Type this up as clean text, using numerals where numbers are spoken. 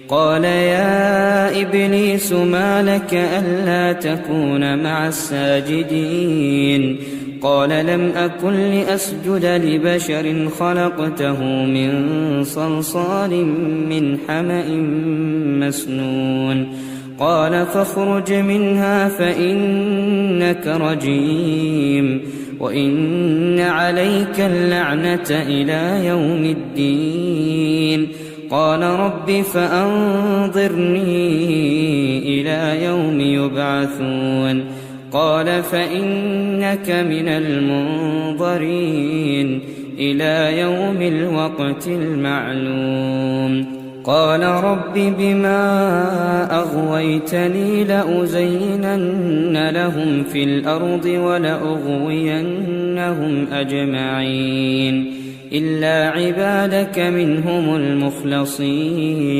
قال يا إبليس ما لك ألا تكون مع الساجدين قال لم أكن لأسجد لبشر خلقته من صلصال من حمأ مسنون قال فاخرج منها فإنك رجيم وإن عليك اللعنة إلى يوم الدين قال رب فأنظرني إلى يوم يبعثون قال فإنك من المنظرين إلى يوم الوقت المعلوم قال رب بما أغويتني لأزينن لهم في الأرض ولأغوينهم أجمعين إلا عبادك منهم المخلصين